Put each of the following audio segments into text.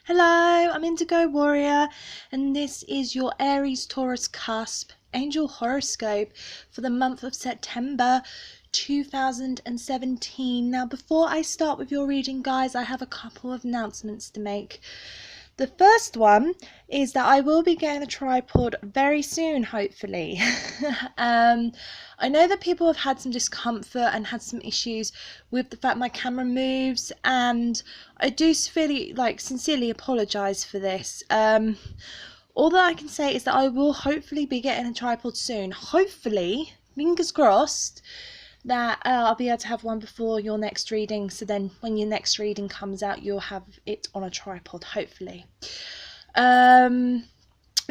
Hello, I'm Indigo Warrior, and this is your Aries Taurus Cusp Angel Horoscope for the month of September 2017. Now, before I start with your reading, guys, I have a couple of announcements to make. The first one is that I will be getting a tripod very soon, hopefully. I know that people have had some discomfort and had some issues with the fact my camera moves, and I do sincerely apologise for this. All that I can say is that I will hopefully be getting a tripod soon. Hopefully, fingers crossed, that I'll be able to have one before your next reading, so then when your next reading comes out you'll have it on a tripod, hopefully. The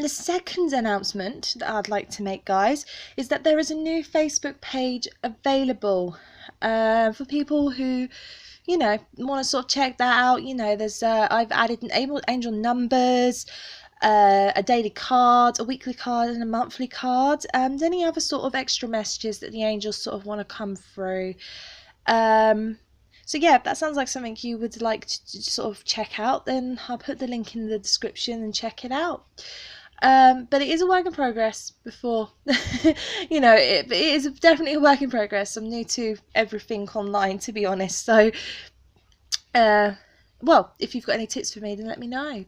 second announcement that I'd like to make, guys, is that there is a new Facebook page available for people who want to sort of check that out. There's I've added angel numbers, a daily card, a weekly card, and a monthly card, and any other sort of extra messages that the angels sort of want to come through. So yeah, if that sounds like something you would like to sort of check out, then I'll put the link in the description and check it out. But it is a work in progress before it is definitely a work in progress. I'm new to everything online, to be honest, so well, if you've got any tips for me, then let me know.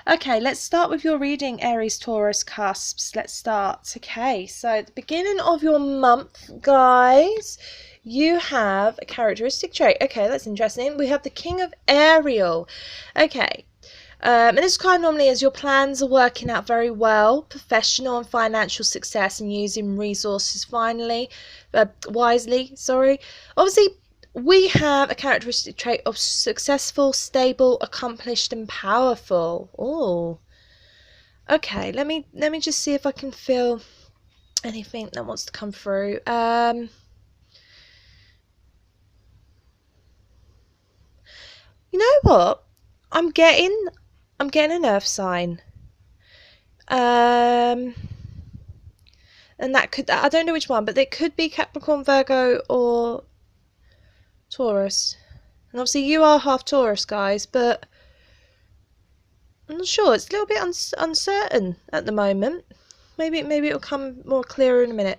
Okay, let's start with your reading, Aries, Taurus, Cusps. Let's start. Okay, so at the beginning of your month, guys, you have a characteristic trait. Okay, that's interesting. We have the King of Ariel. Okay, and this kind of normally is your plans are working out very well, professional and financial success, and using resources wisely. Obviously, we have a characteristic trait of successful, stable, accomplished, and powerful. Oh, okay. Let me just see if I can feel anything that wants to come through. You know what? I'm getting an earth sign. And that could, I don't know which one, but it could be Capricorn, Virgo, or Taurus. And obviously you are half Taurus, guys, but I'm not sure. It's a little bit uncertain at the moment. Maybe it'll come more clearer in a minute.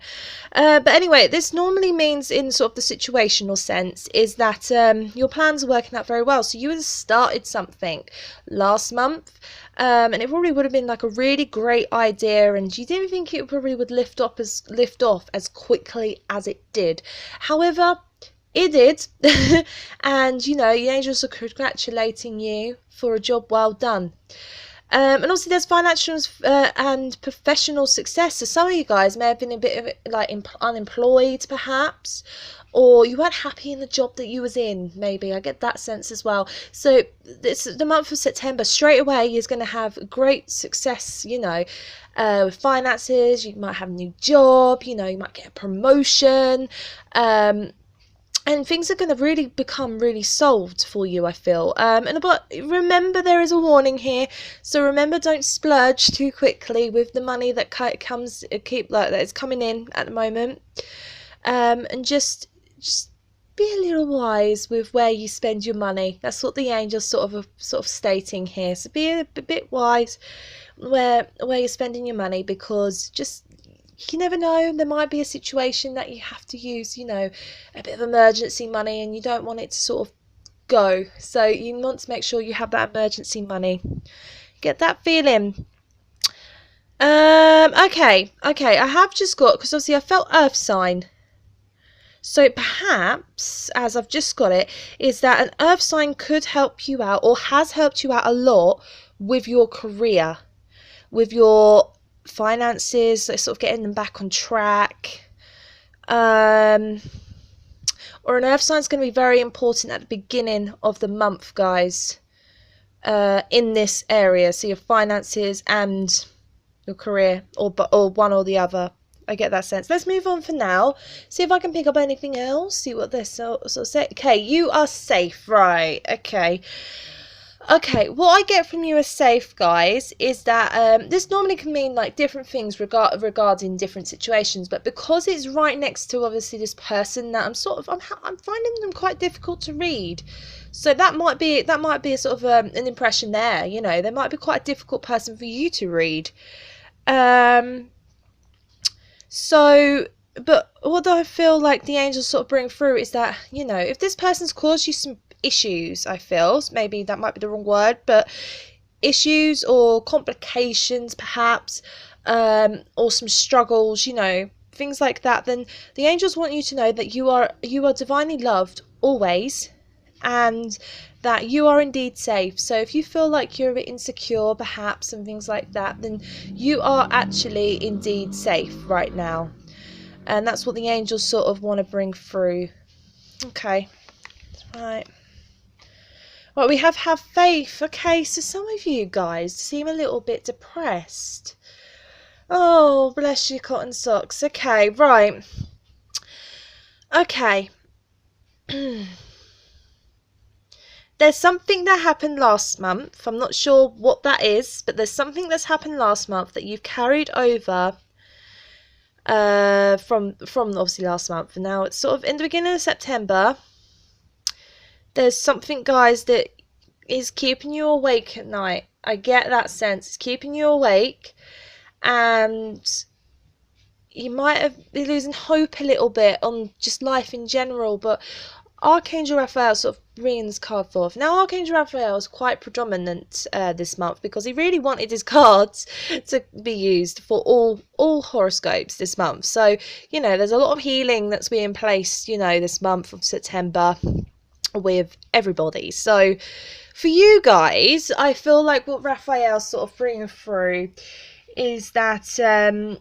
But anyway, this normally means, in sort of the situational sense, is that your plans are working out very well. So you had started something last month, and it probably would have been like a really great idea, and you didn't think it probably would lift off as quickly as it did. However, it did. And the angels are congratulating you for a job well done. And obviously there's financial and professional success. So some of you guys may have been a bit of like unemployed, perhaps, or you weren't happy in the job that you was in. Maybe I get that sense as well. So the month of September straight away is going to have great success. With finances, you might have a new job. You might get a promotion. And things are going to really become really solved for you, I feel. But remember, there is a warning here. So remember, don't splurge too quickly with the money that that is coming in at the moment. And just be a little wise with where you spend your money. That's what the angels sort of stating here. So be a bit wise where you're spending your money, because you never know, there might be a situation that you have to use, a bit of emergency money, and you don't want it to sort of go. So you want to make sure you have that emergency money. Get that feeling. Okay, I have just got, because obviously I felt earth sign. So perhaps, as I've just got it, is that an earth sign could help you out, or has helped you out a lot with your career, with your finances, sort of getting them back on track. Or an earth sign is going to be very important at the beginning of the month, guys, in this area. So your finances and your career, or one or the other. I get that sense. Let's move on for now. See if I can pick up anything else. See what this sort of say. Okay, you are safe, right? Okay, what I get from you as safe, guys, is that this normally can mean like different things regarding different situations, but because it's right next to obviously this person that I'm finding them quite difficult to read. So that might be a sort of an impression there. You know, they might be quite a difficult person for you to read. So, but what I feel like the angels sort of bring through is that, you know, if this person's caused you some issues, I feel, maybe that might be the wrong word, but issues or complications perhaps, or some struggles, you know, things like that, then the angels want you to know that you are divinely loved always, and that you are indeed safe. So if you feel like you're a bit insecure perhaps and things like that, then you are actually indeed safe right now, and that's what the angels sort of want to bring through. Okay, right. Well, we have faith. Okay, so some of you guys seem a little bit depressed. Oh, bless you, cotton socks. Okay, right. Okay. There's something that happened last month. I'm not sure what that is, but there's something that's happened last month that you've carried over from obviously last month, and now it's sort of in the beginning of September. There's something, guys, that is keeping you awake at night. I get that sense. It's keeping you awake, and you might have been losing hope a little bit on just life in general, but Archangel Raphael sort of bringing this card forth. Now, Archangel Raphael is quite predominant this month because he really wanted his cards to be used for all horoscopes this month. So, you know, there's a lot of healing that's being placed, you know, this month of September with everybody. So, for you guys, I feel like what Raphael's sort of bringing through is that,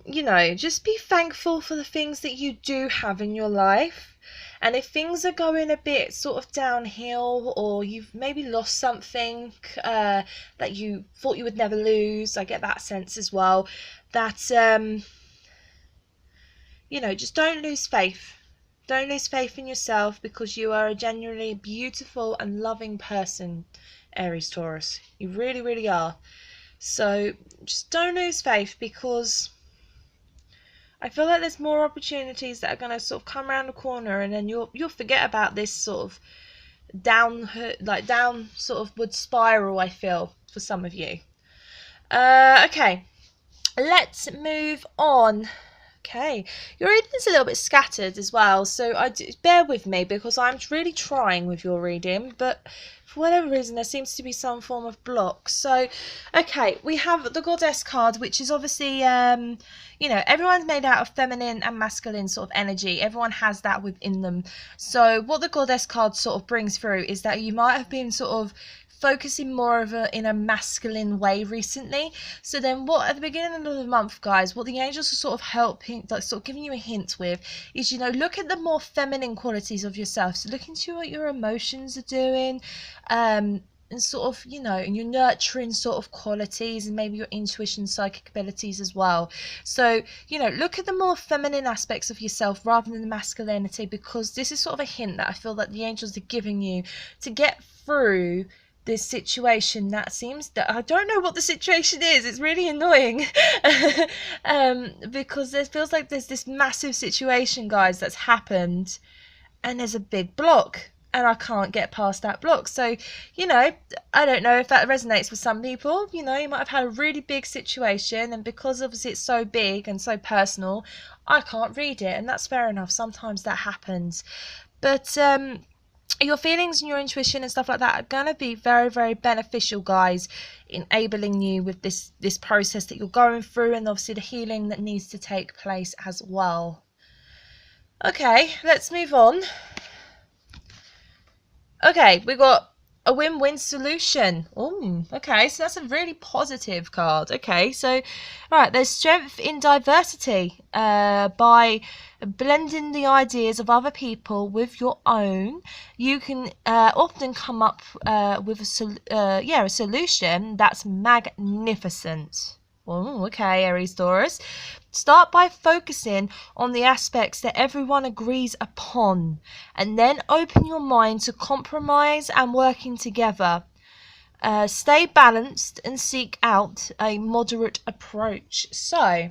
you know, just be thankful for the things that you do have in your life. And if things are going a bit sort of downhill, or you've maybe lost something that you thought you would never lose, I get that sense as well, that, you know, just don't lose faith. Don't lose faith in yourself, because you are a genuinely beautiful and loving person, Aries, Taurus. You really, really are. So just don't lose faith, because I feel like there's more opportunities that are going to sort of come around the corner, and then you'll forget about this sort of down sort of wood spiral, I feel, for some of you. Okay, let's move on. Okay, your reading's a little bit scattered as well, so bear with me, because I'm really trying with your reading, but for whatever reason there seems to be some form of block. So, okay, we have the Goddess card, which is obviously, you know, everyone's made out of feminine and masculine sort of energy. Everyone has that within them. So what the Goddess card sort of brings through is that you might have been sort of focusing more in a masculine way recently. So then what, at the beginning of the month, guys, what the angels are sort of helping, like sort of giving you a hint with, is, you know, look at the more feminine qualities of yourself. So look into what your emotions are doing, and sort of, you know, and your nurturing sort of qualities, and maybe your intuition, psychic abilities as well. So, you know, look at the more feminine aspects of yourself rather than the masculinity, because this is sort of a hint that I feel that the angels are giving you to get through this situation that seems that I don't know what the situation is. It's really annoying because it feels like there's this massive situation, guys, that's happened, and there's a big block, and I can't get past that block. So, you know, I don't know if that resonates with some people. You know, you might have had a really big situation, and because obviously it's so big and so personal, I can't read it, and that's fair enough. Sometimes that happens, but your feelings and your intuition and stuff like that are going to be very, very beneficial, guys, enabling you with this process that you're going through, and obviously the healing that needs to take place as well. Okay, let's move on. Okay, we got a win-win solution. Oh, okay, so that's a really positive card. Okay, so, right, there's strength in diversity by blending the ideas of other people with your own. You can often come up with a solution that's magnificent. Oh, okay, Aries, Taurus. Start by focusing on the aspects that everyone agrees upon, and then open your mind to compromise and working together. Stay balanced and seek out a moderate approach. So,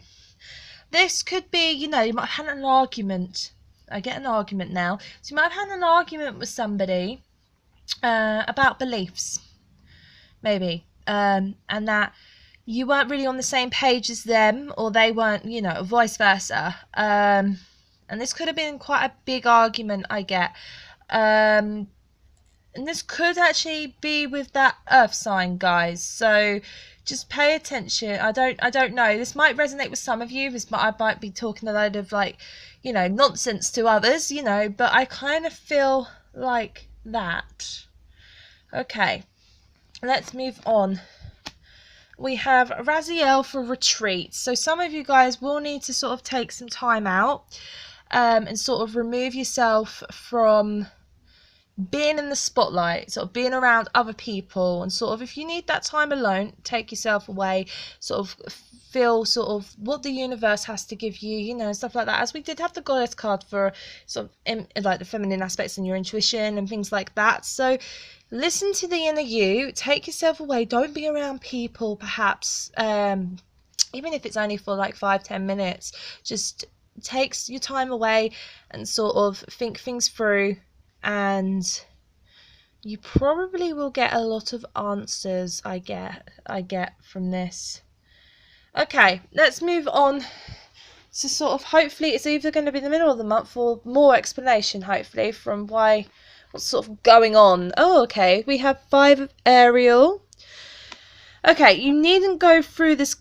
this could be, you know, you might have had an argument. I get an argument now. So you might have had an argument with somebody, about beliefs, maybe, and that you weren't really on the same page as them, or they weren't, you know, vice versa. And this could have been quite a big argument, I get. And this could actually be with that earth sign, guys. So just pay attention. I don't know. This might resonate with some of you. I might be talking a load of, like, you know, nonsense to others, you know, but I kind of feel like that. Okay, let's move on. We have Raziel for retreat. So some of you guys will need to sort of take some time out and sort of remove yourself from being in the spotlight, sort of being around other people, and sort of, if you need that time alone, take yourself away, sort of feel sort of what the universe has to give you, you know, stuff like that. As we did have the goddess card for sort of like the feminine aspects and your intuition and things like that. So listen to the inner you, take yourself away, don't be around people, perhaps even if it's only for like 5-10 minutes. Just takes your time away and sort of think things through, and you probably will get a lot of answers. I get from this. Okay, let's move on. So sort of, hopefully it's either going to be the middle of the month or more explanation, hopefully, from what's sort of going on. Oh, okay, we have 5 of Ariel. Okay, you needn't go through this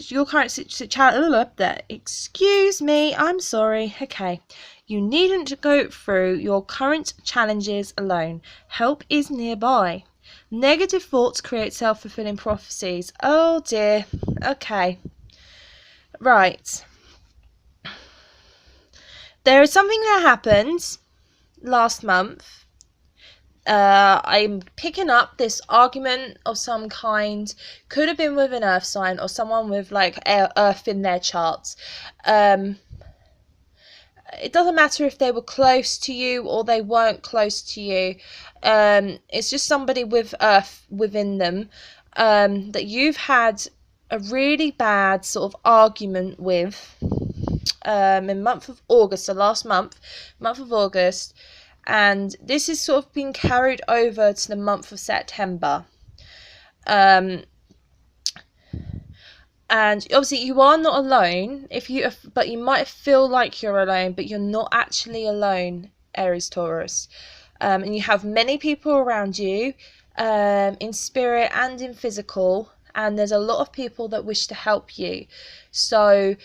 your current situation. Excuse me, I'm sorry. Okay, you needn't go through your current challenges alone. Help is nearby. Negative thoughts create self-fulfilling prophecies. Oh dear. Okay. Right. There is something that happened last month. I'm picking up this argument of some kind. Could have been with an earth sign or someone with like earth in their charts. It doesn't matter if they were close to you or they weren't close to you. It's just somebody with earth within them that you've had a really bad sort of argument with in month of August, so last month of August. And this is sort of been carried over to the month of September. And obviously you are not alone, but you might feel like you're alone, but you're not actually alone, Aries, Taurus. And you have many people around you, in spirit and in physical, and there's a lot of people that wish to help you. So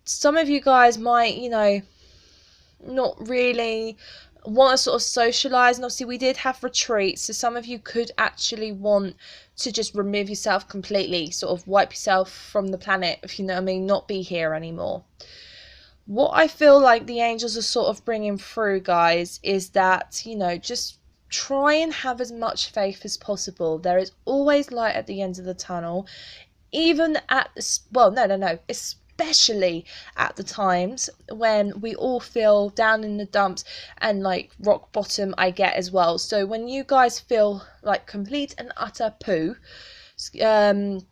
some of you guys might, you know, not really want to sort of socialize, and obviously we did have retreats, so some of you could actually want to just remove yourself completely, sort of wipe yourself from the planet, if you know what I mean, not be here anymore. What I feel like the angels are sort of bringing through, guys, is that, you know, just try and have as much faith as possible. There is always light at the end of the tunnel, even at especially at the times when we all feel down in the dumps and like rock bottom, I get as well. So when you guys feel like complete and utter poo, you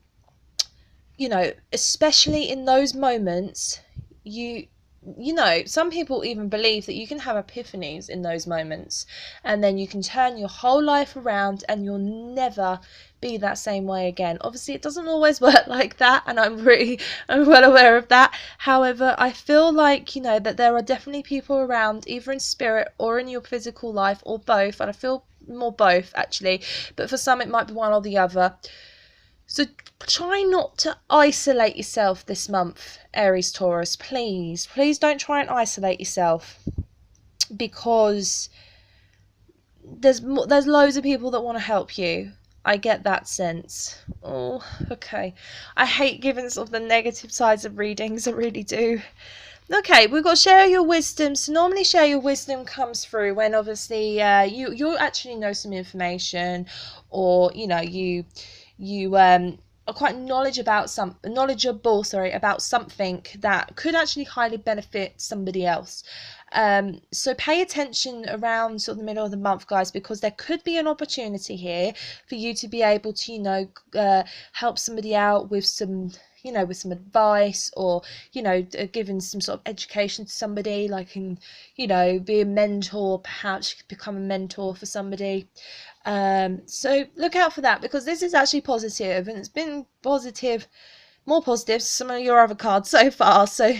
know, especially in those moments, you know, some people even believe that you can have epiphanies in those moments, and then you can turn your whole life around and you'll never be that same way again. Obviously it doesn't always work like that, and I'm well aware of that. However, I feel like, you know, that there are definitely people around, either in spirit or in your physical life, or both, and I feel more both actually, but for some it might be one or the other. So try not to isolate yourself this month, Aries, Taurus. Please don't try and isolate yourself, because there's loads of people that want to help you. I get that sense. Oh, okay. I hate giving sort of the negative sides of readings. I really do. Okay, we've got share your wisdom. So normally share your wisdom comes through when obviously you actually know some information, or you know you are quite knowledgeable about something that could actually highly benefit somebody else. So pay attention around sort of the middle of the month, guys, because there could be an opportunity here for you to be able to, you know, help somebody out with some, you know, with some advice, or, you know, giving some sort of education to somebody, like, you know, be a mentor, perhaps you could become a mentor for somebody. So look out for that, because this is actually positive, and it's been positive, more positive, some of your other cards so far. So,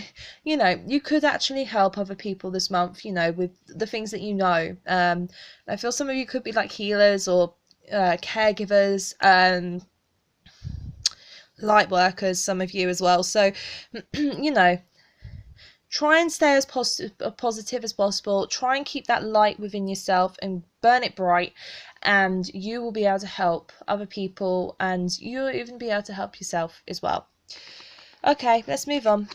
you know, you could actually help other people this month, you know, with the things that you know. I feel some of you could be like healers or caregivers, light workers, some of you as well. So, you know, try and stay as positive as possible. Try and keep that light within yourself and burn it bright, and you will be able to help other people, and you'll even be able to help yourself as well. Okay, let's move on.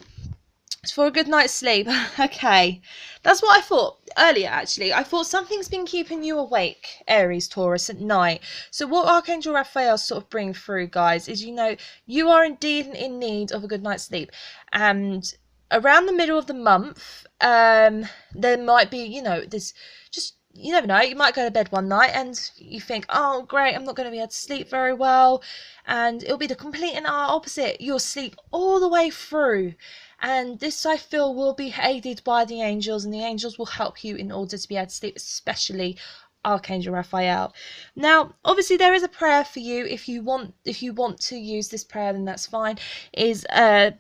It's for a good night's sleep. Okay, that's what I thought earlier, actually. I thought something's been keeping you awake, Aries, Taurus, at night. So what Archangel Raphael sort of bring through, guys, is, you know, you are indeed in need of a good night's sleep. And around the middle of the month, there might be, you know, this just, you never know, you might go to bed one night and you think, oh great, I'm not going to be able to sleep very well, and it'll be the complete and utter opposite. You'll sleep all the way through, and this, I feel, will be aided by the angels, and the angels will help you in order to be able to sleep, especially Archangel Raphael. Now, obviously, there is a prayer for you. If you want to use this prayer, then that's fine. Is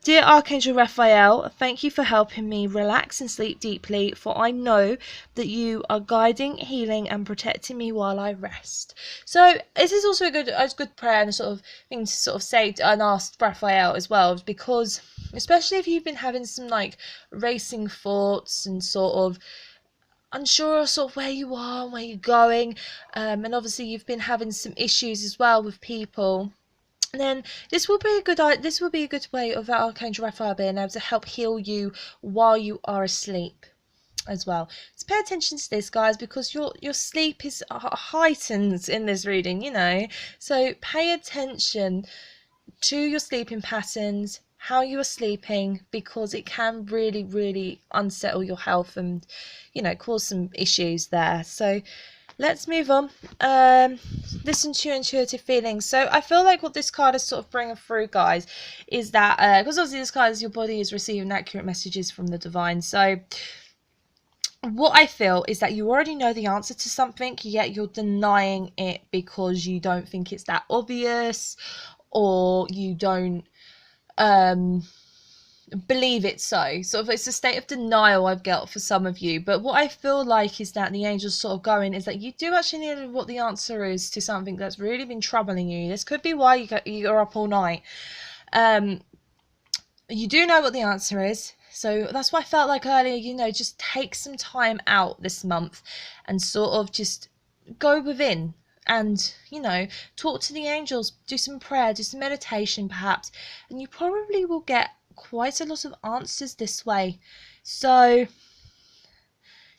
dear Archangel Raphael, thank you for helping me relax and sleep deeply, for I know that you are guiding, healing, and protecting me while I rest. So this is also a good prayer, and a sort of thing to sort of say and ask Raphael as well, because especially if you've been having some like racing thoughts and sort of unsure sort of where you are, where you're going, and obviously you've been having some issues as well with people, then this will be a good way of Archangel Raphael being able to help heal you while you are asleep as well. So pay attention to this, guys, because your sleep is heightened in this reading, you know. So pay attention to your sleeping patterns, how you are sleeping, because it can really, really unsettle your health and, you know, cause some issues there. So let's move on. Listen to your intuitive feelings. So I feel like what this card is sort of bringing through, guys, is that because obviously this card is your body is receiving accurate messages from the divine. So what I feel is that you already know the answer to something, yet you're denying it because you don't think it's that obvious, or you don't believe it. So sort of it's a state of denial I've got for some of you. But what I feel like is that the angels sort of going is that you do actually know what the answer is to something that's really been troubling you. This could be why you're up all night. You do know what the answer is. So that's why I felt like earlier, you know, just take some time out this month and sort of just go within and, you know, talk to the angels, do some prayer, do some meditation perhaps, and you probably will get quite a lot of answers this way. So,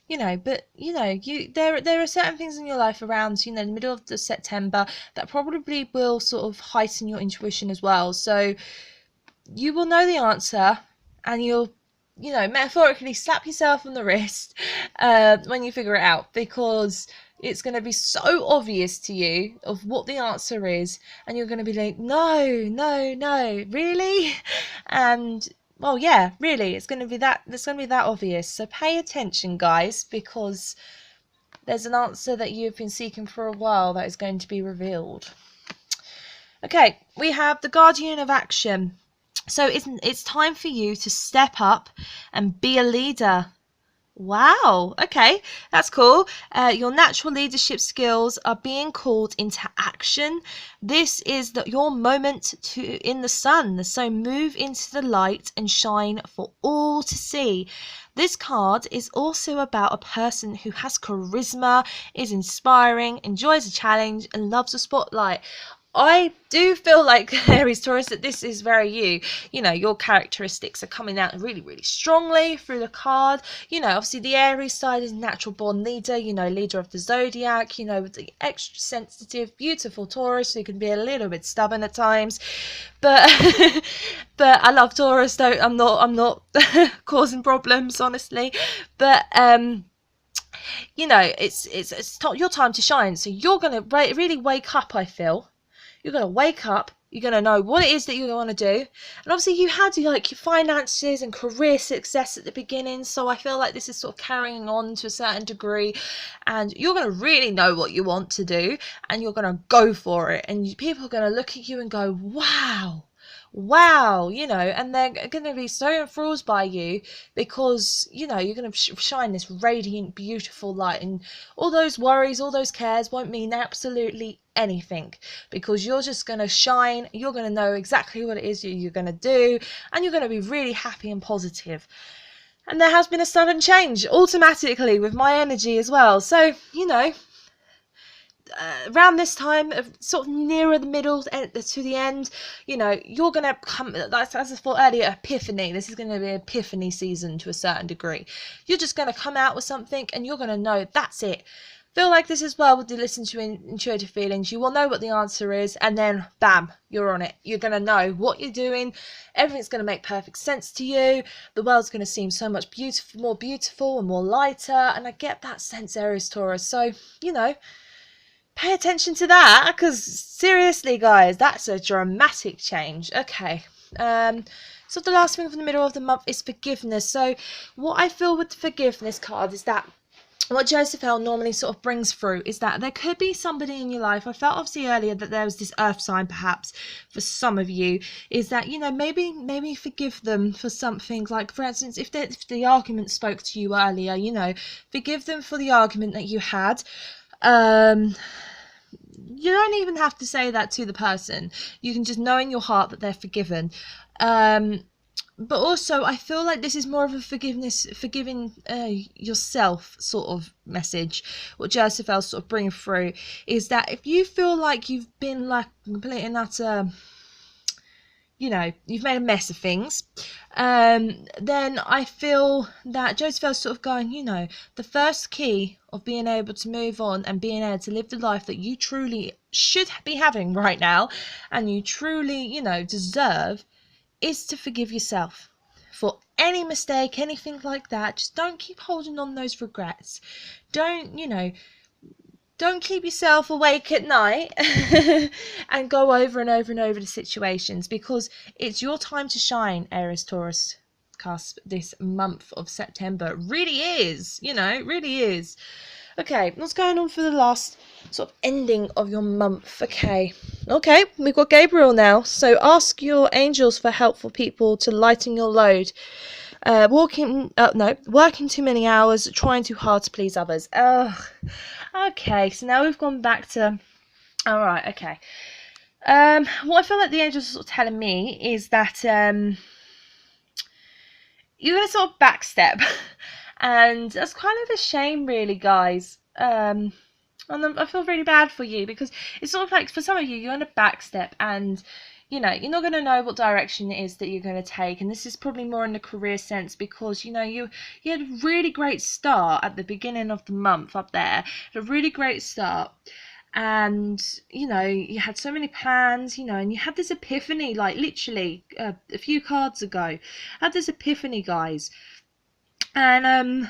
you know, but you know, there are certain things in your life around, you know, the middle of the September that probably will sort of heighten your intuition as well. So you will know the answer, and you'll, you know, metaphorically slap yourself on the wrist when you figure it out, because it's going to be so obvious to you of what the answer is, and you're going to be like, no, really? And well, yeah, really, it's going to be that obvious. So pay attention, guys, because there's an answer that you've been seeking for a while that is going to be revealed. Okay, we have the Guardian of Action. So it's time for you to step up and be a leader. Wow, okay, that's cool. Your natural leadership skills are being called into action. This is your moment in the sun, so move into the light and shine for all to see. This card is also about a person who has charisma, is inspiring, enjoys a challenge, and loves a spotlight. I do feel like, Aries, Taurus, that this is very you. You know, your characteristics are coming out really, really strongly through the card. You know, obviously the Aries side is natural born leader, you know, leader of the zodiac, you know, with the extra sensitive, beautiful Taurus who can be a little bit stubborn at times. But but I love Taurus, though. I'm not causing problems, honestly. But you know, it's your time to shine. So you're gonna really wake up, I feel. You're going to wake up, You're going to know what it is that you want to do. And obviously you had like your finances and career success at the beginning. So I feel like this is sort of carrying on to a certain degree. And you're going to really know what you want to do. And you're going to go for it. And people are going to look at you and go, wow. Wow, you know, and they're going to be so enthralled by you because, you know, you're going to shine this radiant, beautiful light, and all those worries, all those cares won't mean absolutely anything because you're just going to shine. You're going to know exactly what it is you're going to do, and you're going to be really happy and positive. And there has been a sudden change automatically with my energy as well. So, you know, around this time, sort of nearer the middle to the end, you know, you're going to come, as I thought earlier, epiphany. This is going to be an epiphany season to a certain degree. You're just going to come out with something and you're going to know that's it. Feel like this as well with the listen to intuitive feelings. You will know what the answer is, and then bam, you're on it. You're going to know what you're doing. Everything's going to make perfect sense to you. The world's going to seem so much more beautiful and more lighter. And I get that sense, Aries, Taurus. So, you know, pay attention to that, because seriously, guys, that's a dramatic change. Okay. So the last thing for the middle of the month is forgiveness. So what I feel with the forgiveness card is that what Joseph normally sort of brings through is that there could be somebody in your life. I felt obviously earlier that there was this earth sign perhaps for some of you, is that, you know, maybe forgive them for something. Like, for instance, if the argument spoke to you earlier, you know, forgive them for the argument that you had. You don't even have to say that to the person. You can just know in your heart that they're forgiven. But also, I feel like this is more of a forgiving yourself sort of message. What Joseph sort of bring through is that if you feel like you've been like complete and utter, you know, you've made a mess of things, then I feel that Joseph sort of going, you know, the first key of being able to move on and being able to live the life that you truly should be having right now and you truly, you know, deserve, is to forgive yourself for any mistake, anything like that. Just don't keep holding on those regrets. Don't, you know, don't keep yourself awake at night and go over and over and over the situations, because it's your time to shine, Aries, Taurus, Cusp, this month of September. It really is, you know, it really is. Okay, what's going on for the last sort of ending of your month? Okay, we've got Gabriel now. So ask your angels for helpful people to lighten your load. Working too many hours, trying too hard to please others. Okay, so now we've gone back to... Alright, okay. What I feel like the angels are sort of telling me is that you're going to sort of backstep. And that's kind of a shame, really, guys. And I feel really bad for you, because it's sort of like, for some of you, you're on a backstep and, you know, you're not going to know what direction it is that you're going to take. And this is probably more in the career sense, because, you know, you had a really great start at the beginning of the month up there. A really great start. And, you know, you had so many plans, you know, and you had this epiphany, like literally a few cards ago. Had this epiphany, guys. And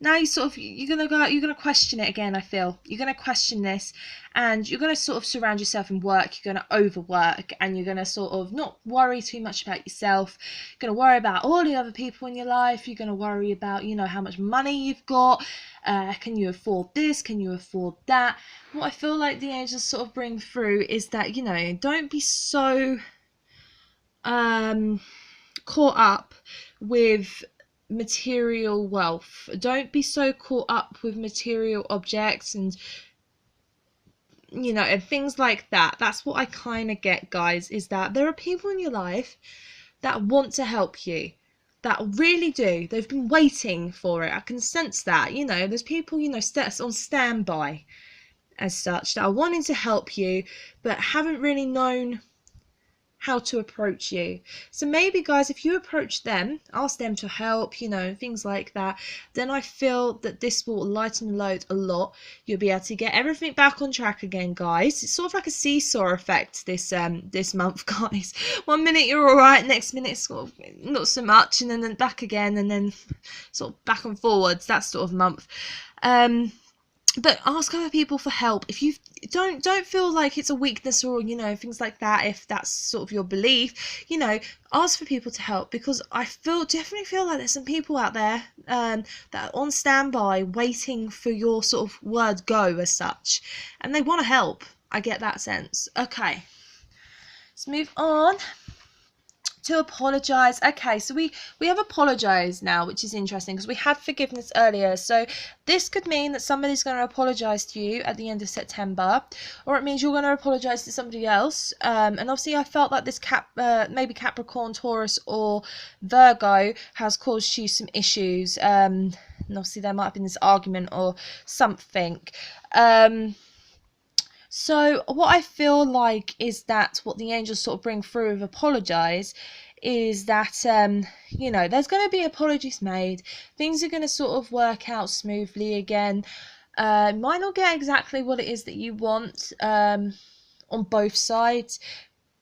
now you're gonna question it again. I feel you're gonna question this, and you're gonna sort of surround yourself in work. You're gonna overwork, and you're gonna sort of not worry too much about yourself. You're gonna worry about all the other people in your life. You're gonna worry about, you know, how much money you've got. Can you afford this? Can you afford that? What I feel like the angels sort of bring through is that, you know, don't be so caught up with material wealth. Don't be so caught up with material objects and, you know, and things like that. That's what I kind of get, guys, is that there are people in your life that want to help you, that really do. They've been waiting for it. I can sense that, you know. There's people, you know, on standby as such, that are wanting to help you but haven't really known how to approach you. So maybe, guys, if you approach them, ask them to help, you know, things like that, then I feel that this will lighten the load a lot. You'll be able to get everything back on track again, guys. It's sort of like a seesaw effect this month, guys. 1 minute you're all right, next minute sort of not so much, and then back again, and then sort of back and forwards, that sort of month. But ask other people for help. If don't feel like it's a weakness or, you know, things like that. If that's sort of your belief, you know, ask for people to help, because I definitely feel like there's some people out there that are on standby waiting for your sort of word go as such, and they want to help. I get that sense. Okay, let's move on to apologize. Okay, so we have apologize now, which is interesting because we had forgiveness earlier. So this could mean that somebody's going to apologize to you at the end of September, or it means you're going to apologize to somebody else. And obviously I felt like this maybe Capricorn, Taurus or Virgo has caused you some issues, and obviously there might have been this argument or something. So what I feel like is that what the angels sort of bring through with apologize is that, you know, there's going to be apologies made. Things are going to sort of work out smoothly again. Might not get exactly what it is that you want on both sides,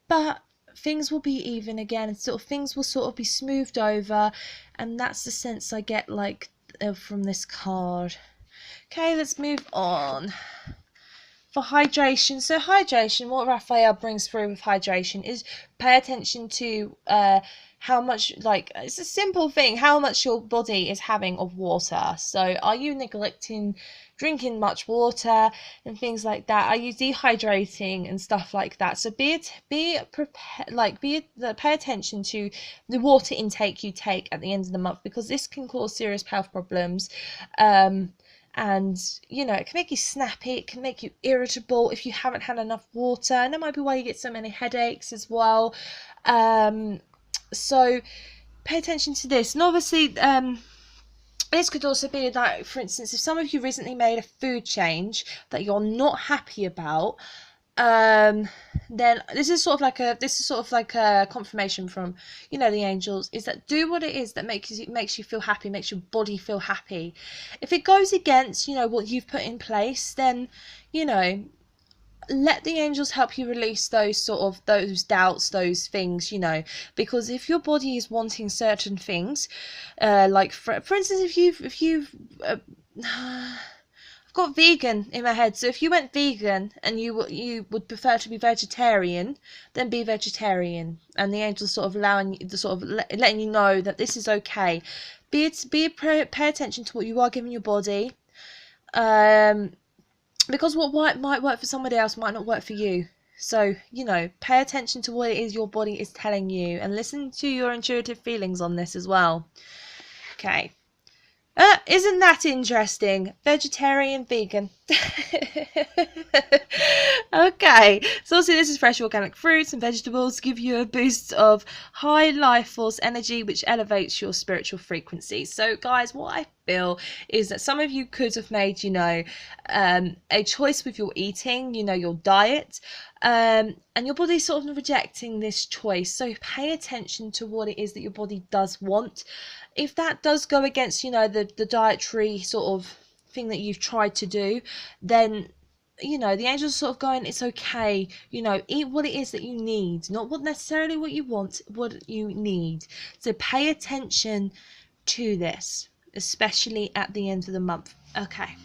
but things will be even again, and sort of things will sort of be smoothed over, and that's the sense I get like from this card. Okay, let's move on. For hydration, so hydration, what Raphael brings through with hydration is pay attention to how much, like, it's a simple thing, how much your body is having of water. So are you neglecting drinking much water and things like that? Are you dehydrating and stuff like that? So pay attention to the water intake you take at the end of the month, because this can cause serious health problems. And, you know, it can make you snappy, it can make you irritable if you haven't had enough water, and that might be why you get so many headaches as well. So pay attention to this. And obviously, this could also be that, for instance, if some of you recently made a food change that you're not happy about, then this is sort of like a confirmation from, you know, the angels, is that do what it is that makes you feel happy, makes your body feel happy. If it goes against, you know, what you've put in place, then, you know, let the angels help you release those doubts, those things, you know, because if your body is wanting certain things, like for instance, if you've I've got vegan in my head. So if you went vegan and you would prefer to be vegetarian, then be vegetarian. And the angels sort of letting you know that this is okay. Pay attention to what you are giving your body. Because what might work for somebody else might not work for you. So, you know, pay attention to what it is your body is telling you, and listen to your intuitive feelings on this as well. Okay. Isn't that interesting? Vegetarian, vegan. Okay, so obviously this is fresh organic fruits and vegetables, give you a boost of high life force energy, which elevates your spiritual frequency. So guys, what I feel is that some of you could have made, you know, a choice with your eating, you know, your diet, and your body's sort of rejecting this choice. So pay attention to what it is that your body does want. If that does go against, you know, the dietary sort of thing that you've tried to do, then, you know, the angels are sort of going, it's okay, you know, eat what it is that you need, not what necessarily what you want, what you need. So pay attention to this, especially at the end of the month. Okay.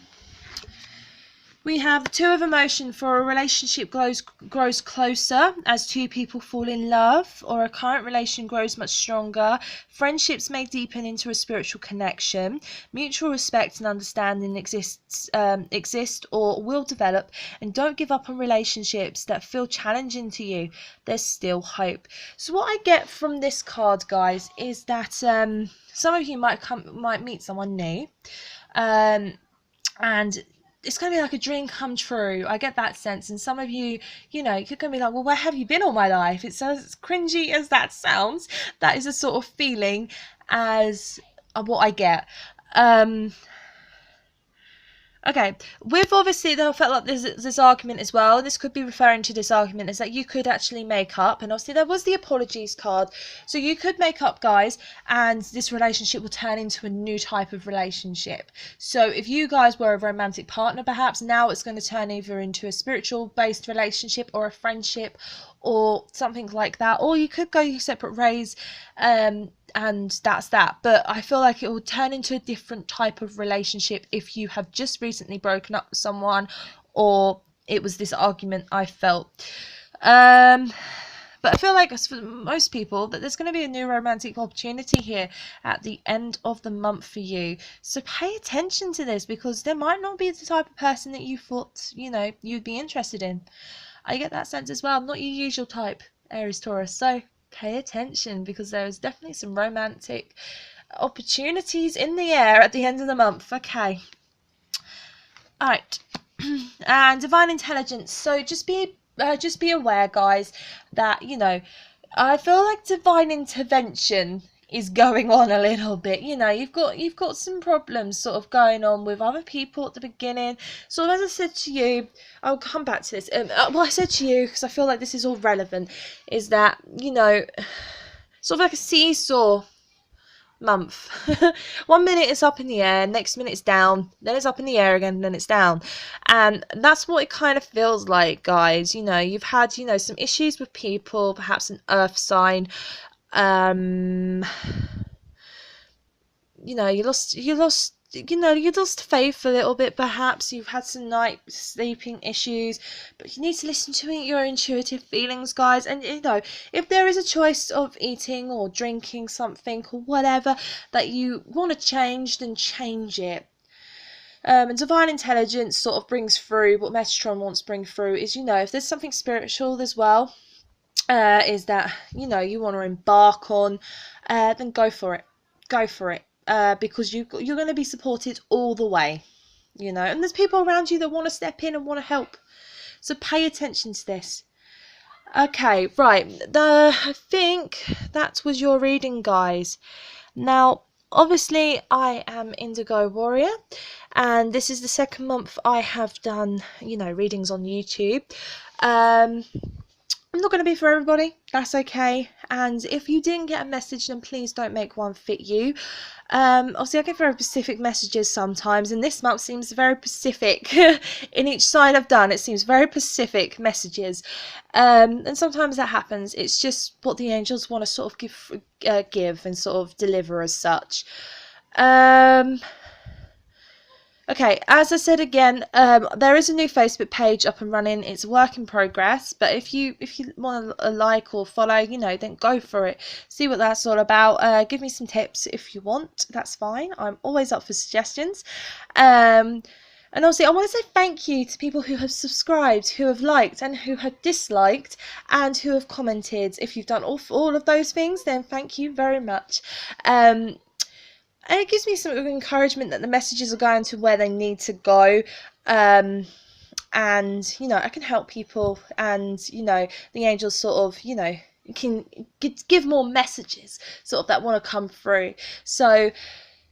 We have the Two of Emotion. For a relationship grows closer as two people fall in love, or a current relation grows much stronger. Friendships may deepen into a spiritual connection. Mutual respect and understanding exist or will develop. And don't give up on relationships that feel challenging to you. There's still hope. So what I get from this card, guys, is that some of you might meet someone new, and it's going to be like a dream come true. I get that sense. And some of you, you know, you're going to be like, well, where have you been all my life? It's as cringy as that sounds. That is a sort of feeling as what I get. Okay, with obviously, though, I felt like there's this argument as well. This could be referring to this argument is that you could actually make up, and obviously there was the apologies card. So you could make up, guys, and this relationship will turn into a new type of relationship. So if you guys were a romantic partner, perhaps now it's going to turn either into a spiritual-based relationship or a friendship or something like that. Or you could go your separate ways, and that's that. But I feel like it will turn into a different type of relationship if you have just recently broken up with someone, or it was this argument I felt. But I feel like for most people that there's going to be a new romantic opportunity here at the end of the month for you. So pay attention to this, because there might not be the type of person that you thought, you know, you'd be interested in. I get that sense as well. Not your usual type, Aries, Taurus. So pay attention, because there is definitely some romantic opportunities in the air at the end of the month. Okay. All right. And divine intelligence. So just be aware, guys, that, you know, I feel like divine intervention is going on a little bit. You know, you've got some problems sort of going on with other people at the beginning. So as I said to you, I'll come back to this. What I said to you, because I feel like this is all relevant, is that, you know, sort of like a seesaw month. 1 minute it's up in the air, next minute it's down, then it's up in the air again, then it's down. And that's what it kind of feels like, guys. You know, you've had, you know, some issues with people, perhaps an earth sign. You know, you lost faith a little bit. Perhaps you've had some night sleeping issues, but you need to listen to your intuitive feelings, guys. And, you know, if there is a choice of eating or drinking something or whatever that you want to change, then change it. And divine intelligence sort of brings through what Metatron wants to bring through is, you know, if there's something spiritual as well, is that, you know, you want to embark on, then go for it. Go for it. Because you're going to be supported all the way, you know, and there's people around you that want to step in and want to help. So pay attention to this. Okay, right. I think that was your reading, guys. Now, obviously, I am Indigo Warrior, and this is the second month I have done, you know, readings on YouTube. I'm not going to be for everybody, that's okay. And if you didn't get a message, then please don't make one fit you. Obviously I get very specific messages sometimes, and this month seems very specific. In each sign I've done, it seems very specific messages. And sometimes that happens. It's just what the angels want to sort of give and sort of deliver as such. Okay, as I said again, there is a new Facebook page up and running. It's a work in progress, but if you want to like or follow, you know, then go for it. See what that's all about. Give me some tips if you want. That's fine. I'm always up for suggestions. And obviously, I want to say thank you to people who have subscribed, who have liked, and who have disliked, and who have commented. If you've done all of those things, then thank you very much. And it gives me some encouragement that the messages are going to where they need to go. And, you know, I can help people, and, you know, the angels sort of, you know, can give more messages sort of that want to come through. So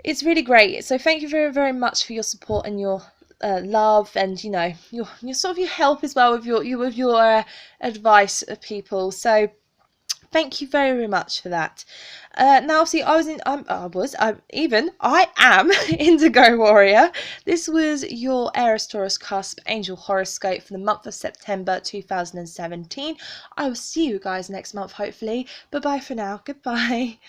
it's really great. So thank you very, very much for your support and your love, and, you know, your sort of your help as well with your advice of people. So thank you very, very much for that. Now, obviously, I am Indigo Warrior. This was your Aries, Taurus, Cusp Angel Horoscope for the month of September 2017. I will see you guys next month, hopefully. Bye-bye for now. Goodbye.